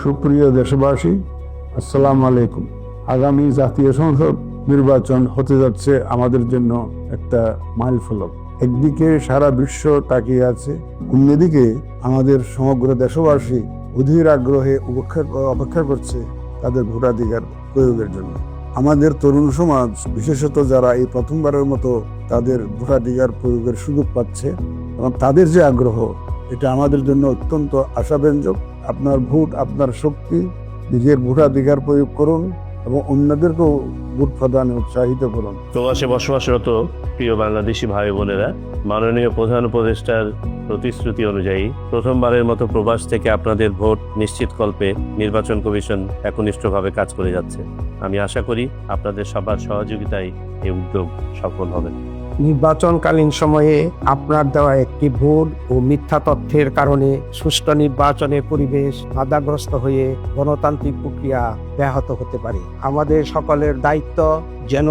সুপ্রিয় দেশবাসী, আসসালামু আলাইকুম। আগামী জাতীয় সংসদ নির্বাচন হতে যাচ্ছে আমাদের জন্য একটা মাইলফলক। একদিকে সারা বিশ্ব তাকিয়ে আছে, অন্যদিকে আমাদের সমগ্র দেশবাসী অধীর আগ্রহে অপেক্ষা করছে তাদের ভোটাধিকার প্রয়োগের জন্য। আমাদের তরুণ সমাজ, বিশেষত যারা এই প্রথমবারের মতো তাদের ভোটাধিকার প্রয়োগের সুযোগ পাচ্ছে, এবং তাদের যে আগ্রহ, এটা আমাদের জন্য অত্যন্ত আশাব্যঞ্জক। আপনার ভোট, আপনার শক্তি, নিজের ভোটাধিকার প্রয়োগ করুন এবং অন্যদেরকেও ভোট প্রদানে উৎসাহিত করুন। প্রবাসে বসবাসরত প্রিয় বাংলাদেশি ভাই বোনেরা, মাননীয় প্রধান উপদেষ্টার প্রতিশ্রুতি অনুযায়ী প্রথমবারের মতো প্রবাস থেকে আপনাদের ভোট নিশ্চিতকল্পে নির্বাচন কমিশন একনিষ্ঠভাবে কাজ করে যাচ্ছে। আমি আশা করি আপনাদের সবার সহযোগিতায় এই উদ্যোগ সফল হবে। নির্বাচনকালীন সময়ে আপনার দেওয়া একটি ভুল ও মিথ্যা তথ্যের কারণে সুষ্ঠু নির্বাচনের পরিবেশ বাধাগ্রস্ত হয়ে গণতান্ত্রিক প্রক্রিয়া ব্যাহত হতে পারে। আমাদের সকলের দায়িত্ব যেন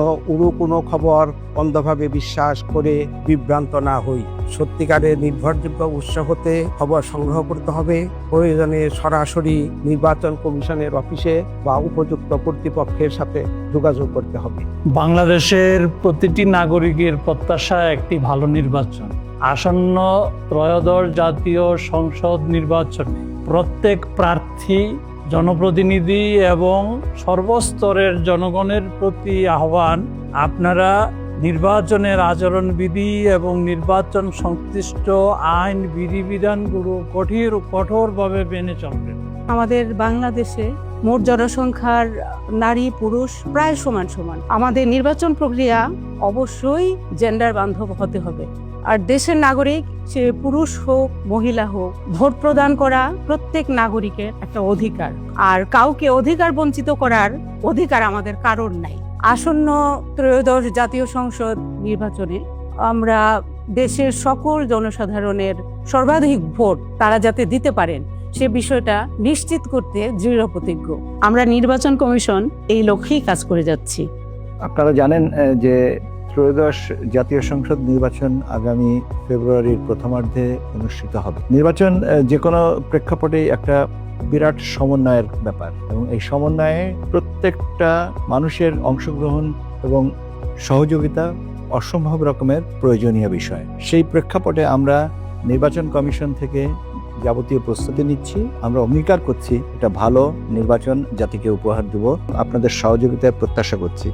কোনো খবর অন্ধভাবে বিশ্বাস করে বিভ্রান্ত না হই। সত্যিকারের নির্ভরযোগ্য উৎস হতে খবর সংগ্রহ করতে হবে। প্রয়োজনে সরাসরি নির্বাচন কমিশনের অফিসে বা উপযুক্ত কর্তৃপক্ষের সাথে যোগাযোগ করতে হবে। বাংলাদেশের প্রতিটি নাগরিকের প্রত্যাশা একটি ভালো নির্বাচন। আসন্ন ত্রয়োদশ জাতীয় সংসদ নির্বাচনে প্রত্যেক প্রার্থী, জনপ্রতিনিধি এবং সর্বস্তরের জনগণের প্রতি আহ্বান, আপনারা নির্বাচনের আচরণবিধি এবং নির্বাচন সংশ্লিষ্ট আইন বিধিবিধানগুলো কঠোরভাবে মেনে চলবেন। আমাদের বাংলাদেশে মোট জনসংখ্যার নারী পুরুষ প্রায় সমান সমান। আমাদের নির্বাচন প্রক্রিয়া অবশ্যই জেন্ডার বান্ধব হতে হবে। আর দেশের নাগরিক, সে পুরুষ হোক মহিলা হোক, ভোট প্রদান করা প্রত্যেক নাগরিকের একটা অধিকার। আর কাউকে অধিকার বঞ্চিত করার অধিকার আমাদের কারোর নাই। আসন্ন ত্রয়োদশ জাতীয় সংসদ নির্বাচনে আমরা দেশের সকল জনসাধারণের সর্বাধিক ভোট তারা যাতে দিতে পারেন, সে বিষয়টা নিশ্চিত করতে দৃঢ় প্রতিজ্ঞ। আমরা নির্বাচন কমিশন এই লক্ষ্যেই কাজ করে যাচ্ছি। আপনারা জানেন যে ত্রয়োদশ জাতীয় সংসদ নির্বাচন আগামী ফেব্রুয়ারির প্রথমার্ধে অনুষ্ঠিত হবে। নির্বাচন যে কোনো প্রেক্ষাপটে একটা বিরাট সমন্বয়ের ব্যাপার, এবং এই সমন্বয়ে প্রত্যেকটা মানুষের অংশগ্রহণ এবং সহযোগিতা অসম্ভব রকমের প্রয়োজনীয় বিষয়। সেই প্রেক্ষাপটে আমরা নির্বাচন কমিশন থেকে যাবতীয় প্রস্তুতি নিচ্ছি। আমরা অঙ্গীকার করছি একটা ভালো নির্বাচন জাতিকে উপহার দেব। আপনাদের সহযোগিতার প্রত্যাশা করছি।